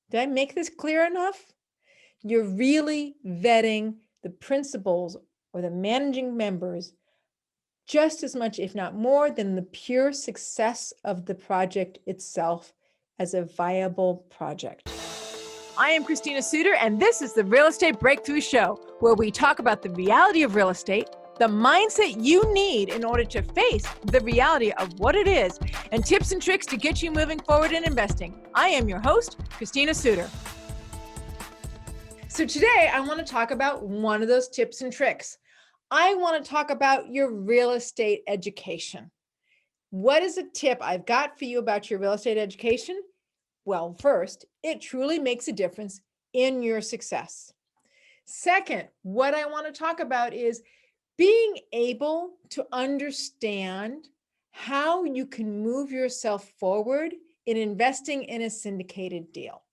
Did I make this clear enough? You're really vetting the principals or the managing members just as much, if not more, than the pure success of the project itself as a viable project. I am Christina Suter, and this is the Real Estate Breakthrough Show, where we talk about the reality of real estate, the mindset you need in order to face the reality of what it is, and tips and tricks to get you moving forward in investing. I am your host, Christina Suter. So today I want to talk about one of those tips and tricks. I want to talk about your real estate education. What is a tip I've got for you about your real estate education? Well, first, it truly makes a difference in your success. Second, what I want to talk about is being able to understand how you can move yourself forward in investing in a syndicated deal.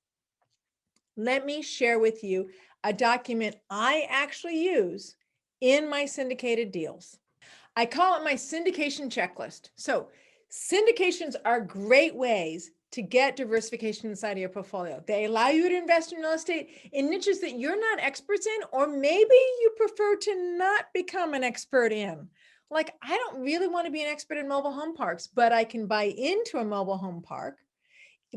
Let me share with you a document I actually use in my syndicated deals. I call it my syndication checklist. So syndications are great ways to get diversification inside of your portfolio. They allow you to invest in real estate in niches that you're not experts in, or maybe you prefer to not become an expert in. Like, I don't really want to be an expert in mobile home parks, but I can buy into a mobile home park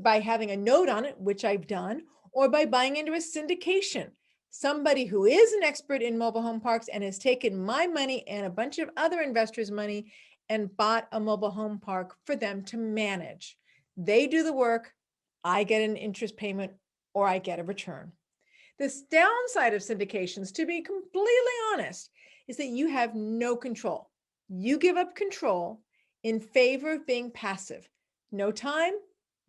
by having a note on it, which I've done, or by buying into a syndication. Somebody who is an expert in mobile home parks and has taken my money and a bunch of other investors' money and bought a mobile home park for them to manage. They do the work, I get an interest payment, or I get a return. The downside of syndications, to be completely honest, is that you have no control. You give up control in favor of being passive. No time,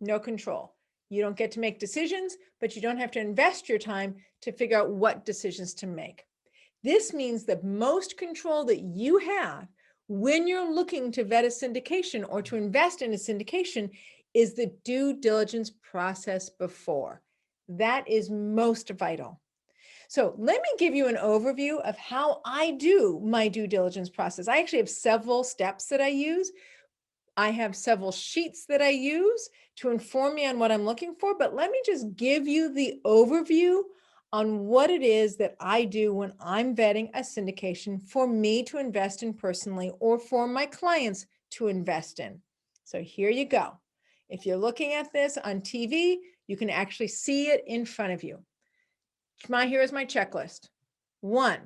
no control. You don't get to make decisions, but you don't have to invest your time to figure out what decisions to make. This means the most control that you have when you're looking to vet a syndication or to invest in a syndication is the due diligence process before. That is most vital. So let me give you an overview of how I do my due diligence process. I actually have several steps that I use. I have several sheets that I use to inform me on what I'm looking for, but let me just give you the overview on what it is that I do when I'm vetting a syndication for me to invest in personally or for my clients to invest in. So here you go. If you're looking at this on TV, you can actually see it in front of you. Here is my checklist. 1,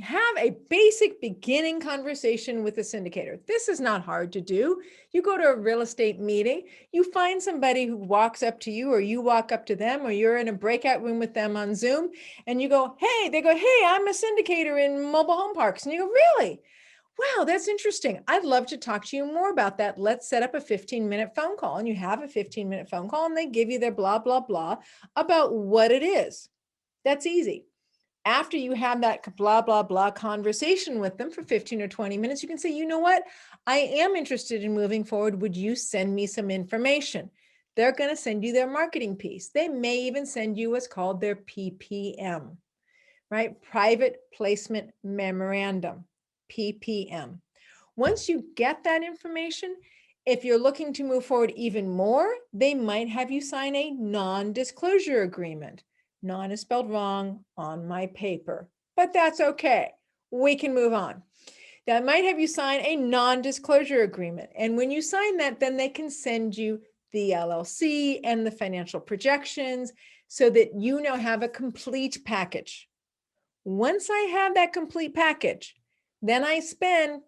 have a basic beginning conversation with a syndicator. This is not hard to do. You go to a real estate meeting, you find somebody who walks up to you, or you walk up to them, or you're in a breakout room with them on Zoom, and you go, hey, they go, hey, I'm a syndicator in mobile home parks. And you go, really? Wow, that's interesting. I'd love to talk to you more about that. Let's set up a 15-minute phone call. And you have a 15-minute phone call, and they give you their blah, blah, blah about what it is. That's easy. After you have that blah, blah, blah conversation with them for 15 or 20 minutes, you can say, you know what? I am interested in moving forward. Would you send me some information? They're going to send you their marketing piece. They may even send you what's called their PPM, right? Private Placement Memorandum, PPM. Once you get that information, if you're looking to move forward even more, they might have you sign a non-disclosure agreement. Non is spelled wrong on my paper, but that's okay. We can move on. That might have you sign a non-disclosure agreement. And when you sign that, then they can send you the LLC and the financial projections so that you now have a complete package. Once I have that complete package, then I spend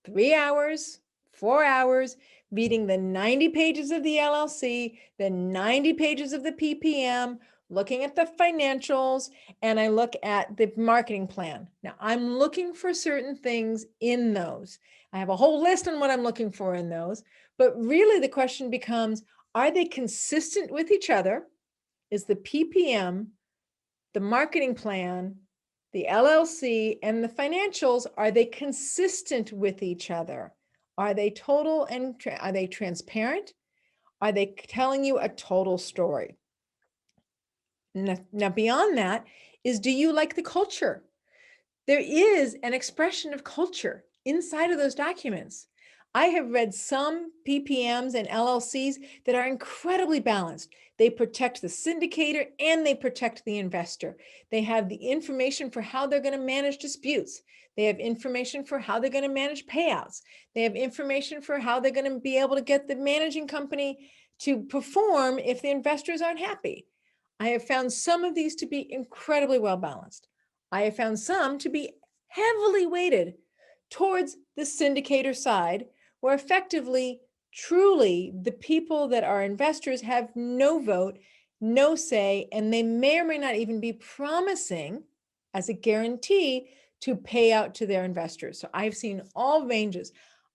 3 hours, 4 hours reading the 90 pages of the LLC, the 90 pages of the PPM, looking at the financials, and I look at the marketing plan. Now, I'm looking for certain things in those. I have a whole list on what I'm looking for in those, but really the question becomes, are they consistent with each other? Is the PPM, the marketing plan, the LLC, and the financials, are they consistent with each other? Are they total and are they transparent? Are they telling you a total story? Now, beyond that is, do you like the culture? There is an expression of culture inside of those documents. I have read some PPMs and LLCs that are incredibly balanced. They protect the syndicator and they protect the investor. They have the information for how they're going to manage disputes. They have information for how they're going to manage payouts. They have information for how they're going to be able to get the managing company to perform if the investors aren't happy. I have found some of these to be incredibly well balanced. I have found some to be heavily weighted towards the syndicator side, where effectively, truly, the people that are investors have no vote, no say, and they may or may not even be promising as a guarantee to pay out to their investors. So I've seen all ranges.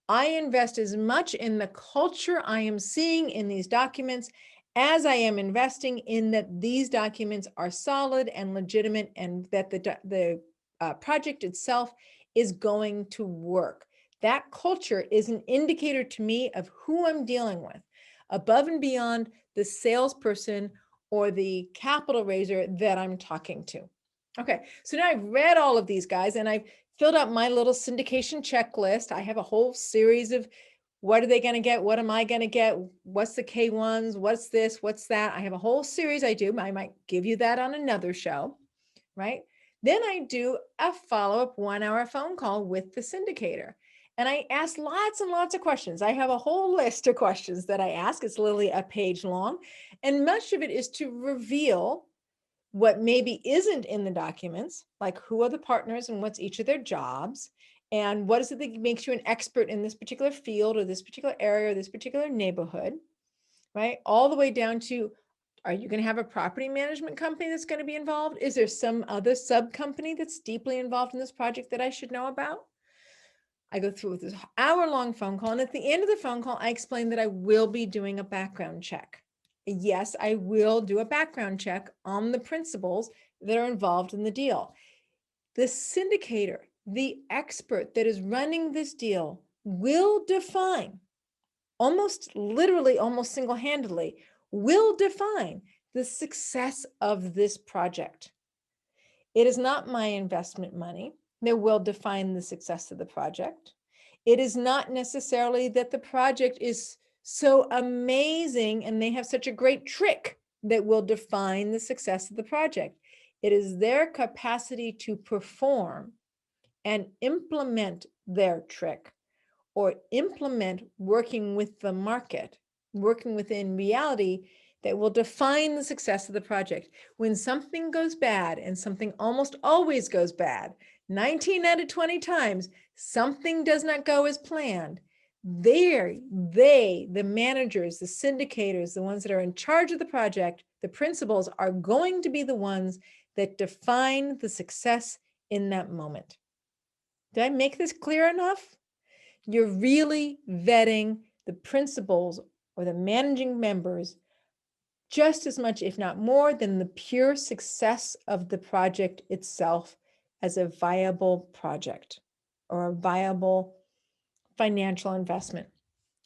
I invest as much in the culture I am seeing in these documents as I am investing in that these documents are solid and legitimate, and that the project itself is going to work. That culture is an indicator to me of who I'm dealing with, above and beyond the salesperson or the capital raiser that I'm talking to. Okay, so now I've read all of these guys and I've filled out my little syndication checklist. I have a whole series of what are they going to get? What am I going to get? What's the K1s? What's this? What's that? I have a whole series I do. I might give you that on another show, right? Then I do a follow-up 1-hour phone call with the syndicator. And I ask lots and lots of questions. I have a whole list of questions that I ask. It's literally a page long. And much of it is to reveal what maybe isn't in the documents, like who are the partners and what's each of their jobs, and what is it that makes you an expert in this particular field or this particular area or this particular neighborhood, right? All the way down to, are you going to have a property management company that's going to be involved? Is there some other sub company that's deeply involved in this project that I should know about? I go through with this hour-long phone call, and at the end of the phone call, I explain that I will be doing a background check. Yes, I will do a background check on the principals that are involved in the deal. The syndicator, the expert that is running this deal, will define, almost literally, almost single-handedly, will define the success of this project. It is not my investment money that will define the success of the project. It is not necessarily that the project is so amazing and they have such a great trick that will define the success of the project. It is their capacity to perform and implement their trick, or implement working with the market, working within reality, that will define the success of the project. When something goes bad, and something almost always goes bad, 19 out of 20 times, something does not go as planned, the managers, the syndicators, the ones that are in charge of the project, the principals, are going to be the ones that define the success in that moment. Did I make this clear enough? You're really vetting the principals or the managing members just as much, if not more, than the pure success of the project itself as a viable project or a viable financial investment.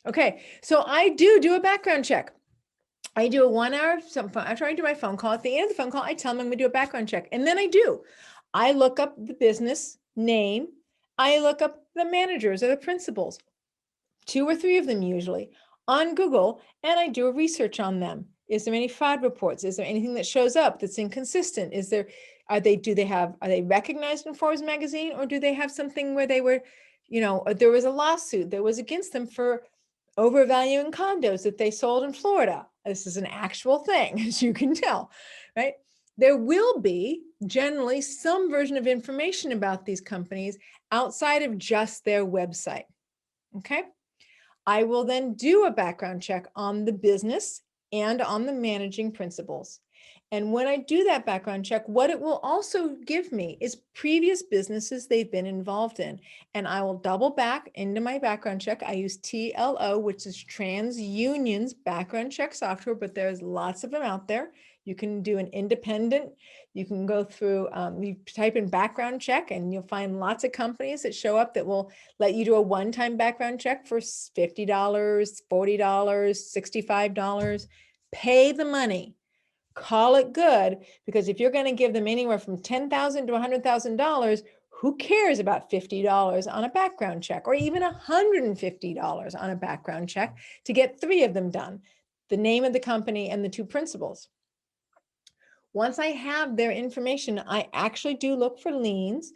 Okay, so I do a background check. I do a 1 hour, after I do my phone call. At the end of the phone call, I tell them I'm going to do a background check. And then I look up the business name. I look up the managers or the principals, 2 or 3 of them usually, on Google, and I do a research on them. Is there any fraud reports? Is there anything that shows up that's inconsistent? Are they recognized in Forbes magazine, or do they have something where they were, there was a lawsuit that was against them for overvaluing condos that they sold in Florida? This is an actual thing, as you can tell, right? There will be generally some version of information about these companies outside of just their website. Okay. I will then do a background check on the business and on the managing principals. And when I do that background check, what it will also give me is previous businesses they've been involved in. And I will double back into my background check. I use TLO, which is TransUnion's background check software, but there's lots of them out there. You can do an independent. You can go through, you type in background check, and you'll find lots of companies that show up that will let you do a one-time background check for $50, $40, $65. Pay the money. Call it good, because if you're going to give them anywhere from $10,000 to $100,000, who cares about $50 on a background check, or even $150 on a background check to get 3 of them done? the name of the company, and the two principals. Once I have their information, I actually do look for liens,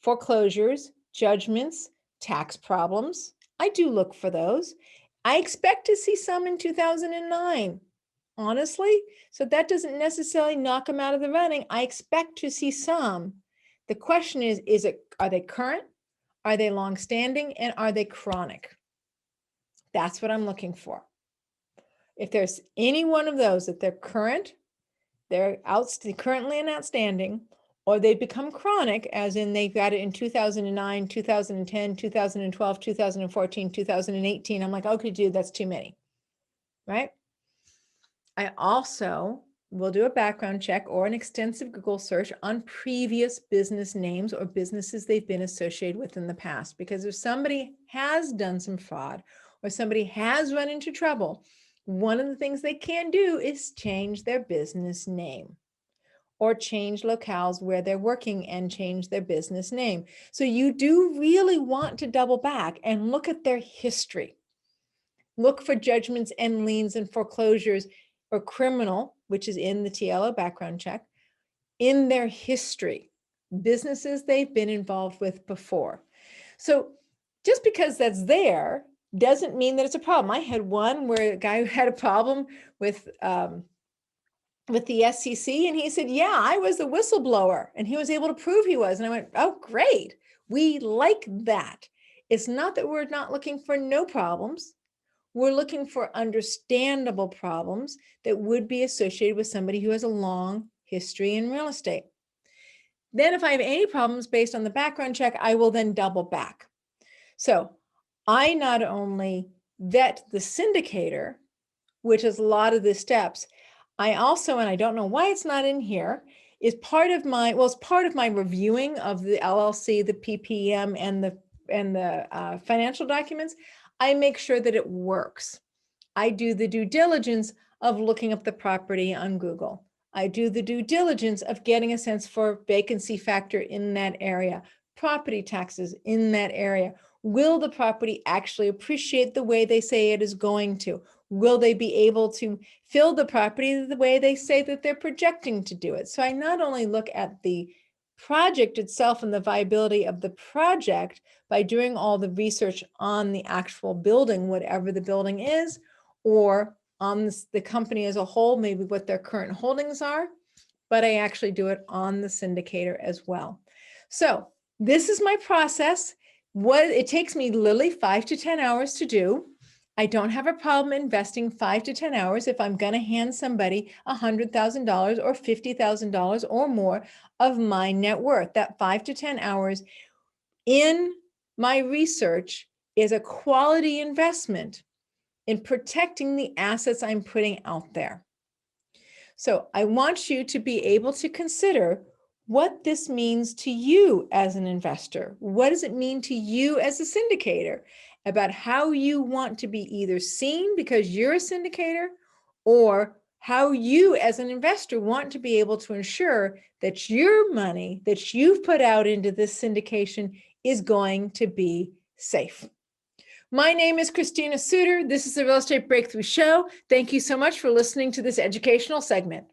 foreclosures, judgments, tax problems. I do look for those. I expect to see some in 2009, honestly. So that doesn't necessarily knock them out of the running. I expect to see some. The question is are they current? Are they longstanding? And are they chronic? That's what I'm looking for. If there's any one of those, that they're current, they're currently and outstanding, or they become chronic, as in they got it in 2009, 2010, 2012, 2014, 2018. I'm like, okay, dude, that's too many, right? I also will do a background check or an extensive Google search on previous business names or businesses they've been associated with in the past. Because if somebody has done some fraud or somebody has run into trouble, one of the things they can do is change their business name or change locales where they're working and change their business name. So you do really want to double back and look at their history. Look for judgments and liens and foreclosures or criminal, which is in the TLO background check, in their history, businesses they've been involved with before. So just because that's there doesn't mean that it's a problem. I had one where a guy had a problem with the SEC, and he said, yeah, I was the whistleblower, and he was able to prove he was. And I went, oh, great. We like that. It's not that we're not looking for no problems. We're looking for understandable problems that would be associated with somebody who has a long history in real estate. Then if I have any problems based on the background check, I will then double back. So I not only vet the syndicator, which is a lot of the steps, I also, and I don't know why it's not in here, is part of my, it's part of my reviewing of the LLC, the PPM, and the financial documents. I make sure that it works. I do the due diligence of looking up the property on Google. I do the due diligence of getting a sense for vacancy factor in that area, property taxes in that area. Will the property actually appreciate the way they say it is going to? Will they be able to fill the property the way they say that they're projecting to do it? So I not only look at the project itself and the viability of the project by doing all the research on the actual building, whatever the building is, or on the company as a whole, maybe what their current holdings are, but I actually do it on the syndicator as well. So this is my process. It takes me literally 5 to 10 hours to do. I don't have a problem investing 5 to 10 hours if I'm going to hand somebody $100,000 or $50,000 or more of my net worth. That 5 to 10 hours in my research is a quality investment in protecting the assets I'm putting out there. So I want you to be able to consider what this means to you as an investor. What does it mean to you as a syndicator about how you want to be either seen because you're a syndicator, or how you as an investor want to be able to ensure that your money that you've put out into this syndication is going to be safe. My name is Christina Suter. This is the Real Estate Breakthrough Show. Thank you so much for listening to this educational segment.